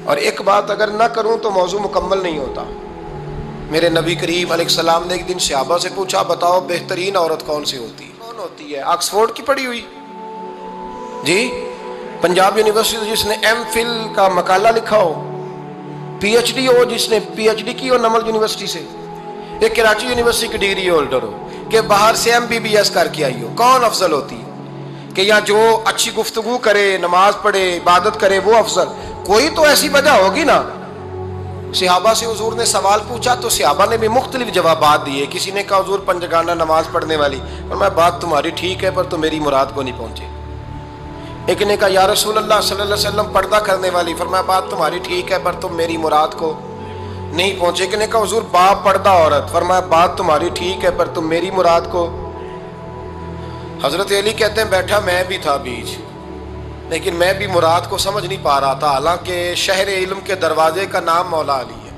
اور ایک بات اگر نہ کروں تو موضوع مکمل نہیں ہوتا۔ میرے نبی کریم علیہ السلام نے ایک دن صحابہ سے پوچھا بتاؤ بہترین عورت کون سی ہوتی ہے؟ کون ہوتی ہے؟ آکسفورڈ کی پڑھی ہوئی جی، پنجاب یونیورسٹی جس نے ایم فل کا مقالہ لکھا ہو، پی ایچ ڈی ہو جس نے پی ایچ ڈی کی ہو نمل یونیورسٹی سے، ایک کراچی یونیورسٹی کی ڈگری ہولڈر ہو کہ باہر سے ایم بی بی ایس کر کے آئی ہو، کون افضل ہوتی ہے؟ کہ یا جو اچھی گفتگو کرے، نماز پڑھے، عبادت کرے وہ افضل؟ کوئی تو ایسی وجہ ہوگی نا۔ صحابہ سے حضور نے سوال پوچھا تو صحابہ نے بھی مختلف جوابات دیے۔ کسی نے کہا حضور پنجگانہ نماز پڑھنے والی، فرمایا بات تمہاری ٹھیک ہے پر تم میری مراد کو نہیں پہنچے۔ ایک نے کہا یا رسول اللہ صلی اللہ علیہ وسلم پردہ کرنے والی، فرمایا بات تمہاری ٹھیک ہے پر تم میری مراد کو نہیں پہنچے۔ ایک نے کہا حضور با پردہ عورت، فرمایا بات تمہاری ٹھیک ہے پر تم میری مراد کو۔ حضرت علی کہتے ہیں بیٹھا میں بھی تھا بیچ، لیکن میں بھی مراد کو سمجھ نہیں پا رہا تھا، حالانکہ شہر علم کے دروازے کا نام مولا علی ہے۔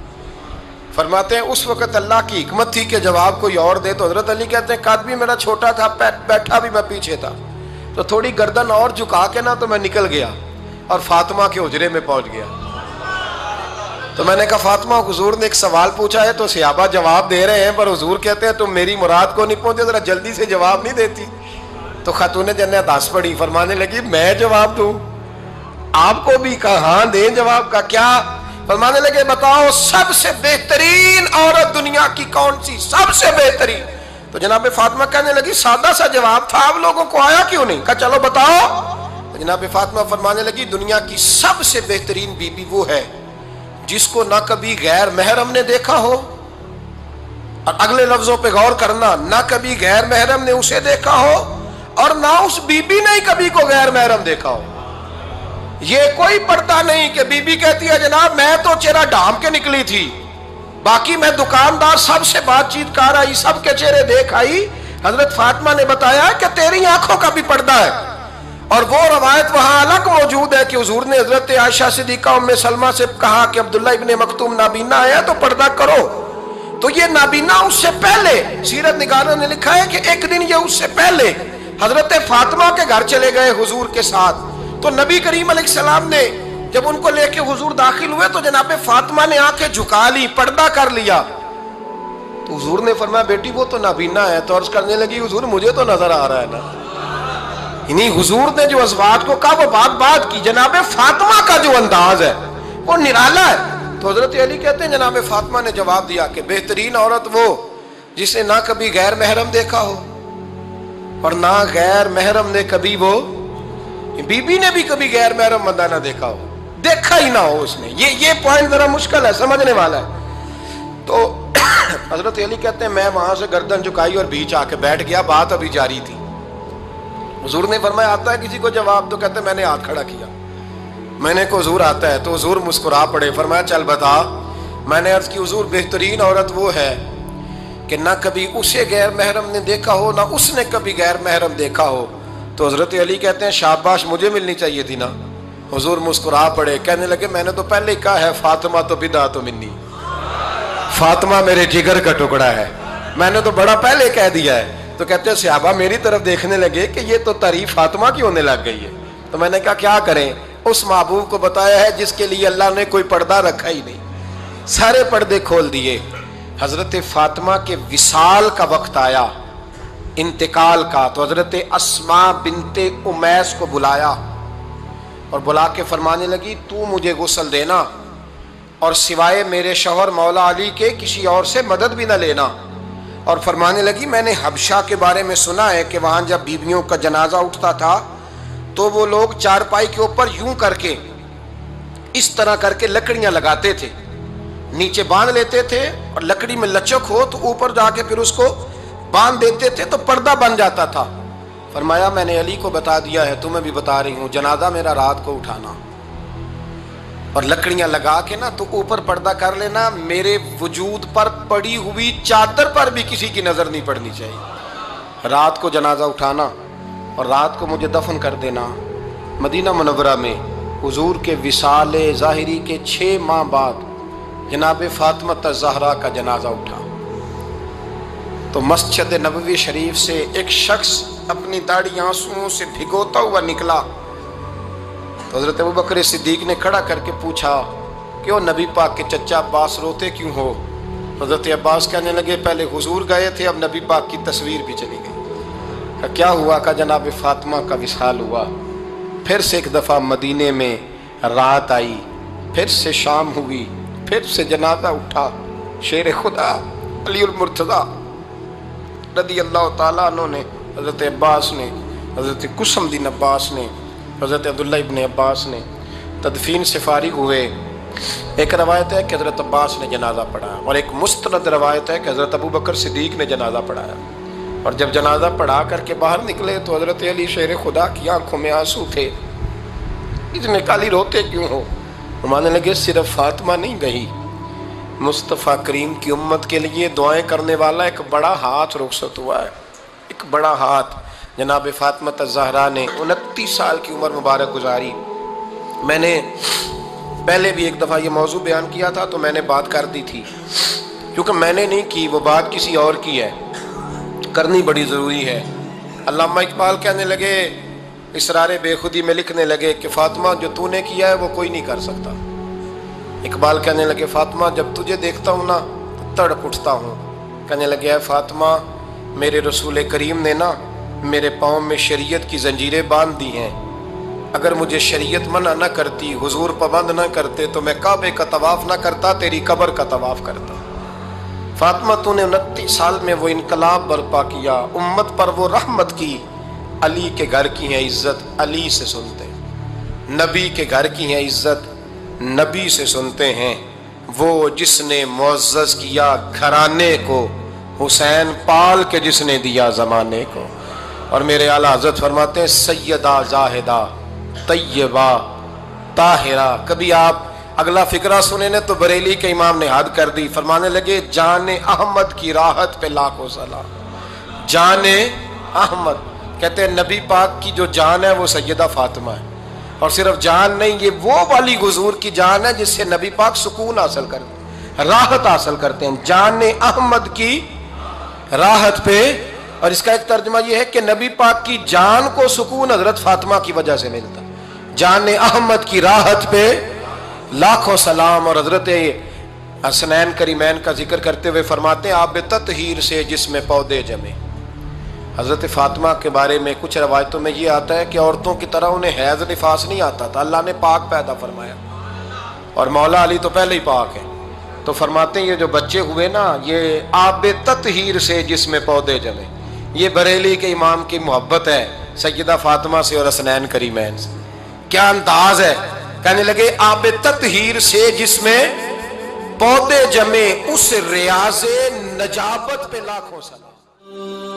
فرماتے ہیں اس وقت اللہ کی حکمت تھی کہ جواب کوئی اور دے، تو حضرت علی کہتے ہیں قد بھی میرا چھوٹا تھا، بیٹھا بھی میں پیچھے تھا، تو تھوڑی گردن اور جھکا کے نا تو میں نکل گیا اور فاطمہ کے حجرے میں پہنچ گیا۔ تو میں نے کہا فاطمہ حضور نے ایک سوال پوچھا ہے تو صحابہ جواب دے رہے ہیں پر حضور کہتے ہیں تم میری مراد کو نہیں پہنچے، ذرا جلدی سے جواب نہیں دیتی؟ تو خاتون جنت ہنس پڑی، فرمانے لگی میں جواب دوں؟ آپ کو بھی کہاں دیں جواب کا کیا؟ فرمانے لگے بتاؤ سب سے بہترین عورت دنیا کی کون سی، سب سے بہترین؟ تو جناب فاطمہ کہنے لگی سادہ سا جواب تھا، آپ لوگوں کو آیا کیوں نہیں؟ کہا چلو بتاؤ۔ تو جناب فاطمہ فرمانے لگی دنیا کی سب سے بہترین بی بی وہ ہے جس کو نہ کبھی غیر محرم نے دیکھا ہو، اور اگلے لفظوں پہ غور کرنا، نہ کبھی غیر محرم نے اسے دیکھا ہو اور نہ اس بی بی نے ہی کبھی کو غیر محرم دیکھا ہو۔ یہ کوئی پردہ نہیں کہ بی بی کہتی ہے جناب میں تو چہرہ ڈھانپ کے نکلی تھی، باقی میں دکاندار سب سے بات چیت کر آئی، سب کے چہرے دیکھ آئی۔ حضرت فاطمہ نے بتایا کہ تیری آنکھوں کا بھی پردہ ہے، اور وہ روایت وہاں الگ موجود ہے کہ حضور نے حضرت عائشہ صدیقہ ام سلمہ سے کہا کہ عبداللہ ابن مکتوم نابینا آیا تو پردہ کرو، تو یہ نابینا اس سے پہلے سیرت نگاروں نے لکھا ہے کہ ایک دن یہ اس سے پہلے حضرت فاطمہ کے گھر چلے گئے حضور کے ساتھ، تو نبی کریم علیہ السلام نے جب ان کو لے کے حضور داخل ہوئے تو جناب فاطمہ نے آنکھیں جھکا لی، پردہ کر لیا۔ تو حضور نے فرمایا بیٹی وہ تو نابینا ہے، تو عرض کرنے لگی حضور مجھے تو نظر آ رہا ہے نا۔ یعنی حضور نے جو ازواج کو کہا وہ بات کی، جناب فاطمہ کا جو انداز ہے وہ نرالا ہے۔ تو حضرت علی کہتے ہیں جناب فاطمہ نے جواب دیا کہ بہترین عورت وہ جس نے نہ کبھی غیر محرم دیکھا ہو اور نہ غیر محرم نے کبھی، وہ بی بی نے بھی کبھی غیر محرم بندہ نہ دیکھا ہو، دیکھا ہی نہ ہو اس نے۔ یہ پوائنٹ ذرا مشکل ہے، سمجھنے والا ہے۔ تو حضرت علی کہتے ہیں میں وہاں سے گردن جھکائی اور بیچ آ کے بیٹھ گیا، بات ابھی جاری تھی۔ حضور نے فرمایا آتا ہے کسی کو جواب؟ تو کہتے ہیں میں نے ہاتھ کھڑا کیا، میں نے کو حضور آتا ہے، تو حضور مسکرا پڑے، فرمایا چل بتا۔ میں نے عرض کی حضور بہترین عورت وہ ہے کہ نہ کبھی اسے غیر محرم نے دیکھا ہو نہ اس نے کبھی غیر محرم دیکھا ہو۔ تو حضرت علی کہتے ہیں شاباش مجھے ملنی چاہیے تھی نا۔ حضور مسکرا پڑے، کہنے لگے میں نے تو پہلے ہی کہا ہے فاطمہ تو بدعت منی، فاطمہ میرے جگر کا ٹکڑا ہے، میں نے تو بڑا پہلے کہہ دیا ہے۔ تو کہتے ہیں صحابہ میری طرف دیکھنے لگے کہ یہ تو تعریف فاطمہ کی ہونے لگ گئی ہے۔ تو میں نے کہا کیا کریں، اس محبوب کو بتایا ہے جس کے لیے اللہ نے کوئی پردہ رکھا ہی نہیں، سارے پردے کھول دیے۔ حضرت فاطمہ کے وصال کا وقت آیا، انتقال کا، تو حضرت اسماء بنت امیس کو بلایا اور بلا کے فرمانے لگی تو مجھے غسل دینا اور سوائے میرے شوہر مولا علی کے کسی اور سے مدد بھی نہ لینا۔ اور فرمانے لگی میں نے حبشہ کے بارے میں سنا ہے کہ وہاں جب بیویوں کا جنازہ اٹھتا تھا تو وہ لوگ چارپائی کے اوپر یوں کر کے اس طرح کر کے لکڑیاں لگاتے تھے، نیچے باندھ لیتے تھے اور لکڑی میں لچک ہو تو اوپر جا کے پھر اس کو باندھ دیتے تھے تو پردہ بن جاتا تھا۔ فرمایا میں نے علی کو بتا دیا ہے، تمہیں بھی بتا رہی ہوں، جنازہ میرا رات کو اٹھانا اور لکڑیاں لگا کے نا تو اوپر پردہ کر لینا، میرے وجود پر پڑی ہوئی چادر پر بھی کسی کی نظر نہیں پڑنی چاہیے۔ رات کو جنازہ اٹھانا اور رات کو مجھے دفن کر دینا۔ مدینہ منورہ میں حضور کے وصال ظاہری کے 6 ماہ بعد جناب فاطمہ الزہرا کا جنازہ اٹھا تو مسجد نبوی شریف سے ایک شخص اپنی داڑھی آنسوؤں سے بھگوتا ہوا نکلا تو حضرت ابوبکر صدیق نے کھڑا کر کے پوچھا کیوں نبی پاک کے چچا عباس روتے کیوں ہو؟ حضرت عباس کہنے لگے پہلے حضور گئے تھے، اب نبی پاک کی تصویر بھی چلی گئی۔ کیا ہوا؟ کہ جناب فاطمہ کا وصال ہوا، پھر سے ایک دفعہ مدینے میں رات آئی، پھر سے شام ہوئی، پھر سے جنازہ اٹھا۔ شیر خدا علی المرتضیٰ رضی اللہ تعالیٰ عنہ نے، حضرت عباس نے، حضرت قسم دین عباس نے، حضرت عبداللہ ابن عباس نے تدفین سے فارغ ہوئے۔ ایک روایت ہے کہ حضرت عباس نے جنازہ پڑھایا، اور ایک مستند روایت ہے کہ حضرت ابو بکر صدیق نے جنازہ پڑھایا۔ اور جب جنازہ پڑھا کر کے باہر نکلے تو حضرت علی شیر خدا کی آنکھوں میں آنسو تھے۔ اتنے کالی روتے کیوں ہو؟ مانے لگے صرف فاطمہ نہیں گئی، مصطفیٰ کریم کی امت کے لیے دعائیں کرنے والا ایک بڑا ہاتھ رخصت ہوا ہے، ایک بڑا ہاتھ۔ جناب فاطمہ الزہرا نے 29 سال کی عمر مبارک گزاری۔ میں نے پہلے بھی ایک دفعہ یہ موضوع بیان کیا تھا تو میں نے بات کر دی تھی، کیونکہ میں نے نہیں کی، وہ بات کسی اور کی ہے، کرنی بڑی ضروری ہے۔ علامہ اقبال کہنے لگے، اسرار بے خودی میں لکھنے لگے کہ فاطمہ جو تو نے کیا ہے وہ کوئی نہیں کر سکتا۔ اقبال کہنے لگے فاطمہ جب تجھے دیکھتا ہوں نا تو تڑپ اٹھتا ہوں۔ کہنے لگے اے فاطمہ میرے رسول کریم نے نا میرے پاؤں میں شریعت کی زنجیریں باندھ دی ہیں، اگر مجھے شریعت منع نہ کرتی، حضور پابند نہ کرتے تو میں کعبے کا طواف نہ کرتا، تیری قبر کا طواف کرتا۔ فاطمہ تو نے 29 سال میں وہ انقلاب برپا کیا، امت پر وہ رحمت کی۔ علی کے گھر کی ہیں عزت، علی سے سنتے ہیں، نبی کے گھر کی ہیں عزت، نبی سے سنتے ہیں۔ وہ جس نے معزز کیا گھرانے کو، حسین پال کے جس نے دیا زمانے کو۔ اور میرے اعلیٰ حضرت فرماتے ہیں سیدہ زاہدہ طیبہ طاہرہ۔ کبھی آپ اگلا فقرہ سنے نے تو بریلی کے امام نے حد کر دی، فرمانے لگے جان احمد کی راحت پہ لاکھوں سلام۔ جان احمد کہتے ہیں نبی پاک کی جو جان ہے وہ سیدہ فاطمہ ہے، اور صرف جان نہیں، یہ وہ والی حضور کی جان ہے جس سے نبی پاک سکون حاصل کرتے ہیں، راحت حاصل کرتے ہیں۔ جان احمد کی راحت پہ، اور اس کا ایک ترجمہ یہ ہے کہ نبی پاک کی جان کو سکون حضرت فاطمہ کی وجہ سے ملتا۔ جان احمد کی راحت پہ لاکھوں سلام۔ اور حضرت حسنین کریمین کا ذکر کرتے ہوئے فرماتے ہیں آب تطہیر سے جس میں پودے جمے۔ حضرت فاطمہ کے بارے میں کچھ روایتوں میں یہ آتا ہے کہ عورتوں کی طرح انہیں حیض نفاس نہیں آتا تھا، اللہ نے پاک پیدا فرمایا، اور مولا علی تو پہلے ہی پاک ہے۔ تو فرماتے ہیں یہ جو بچے ہوئے نا یہ آب تطہیر سے جس میں پودے جمے، یہ بریلی کے امام کی محبت ہے سیدہ فاطمہ سے اور حسنین کریمین سے۔ کیا انداز ہے! کہنے لگے آب تطہیر سے جس میں پودے جمے، اس ریاض نجابت پہ لاکھوں سلام۔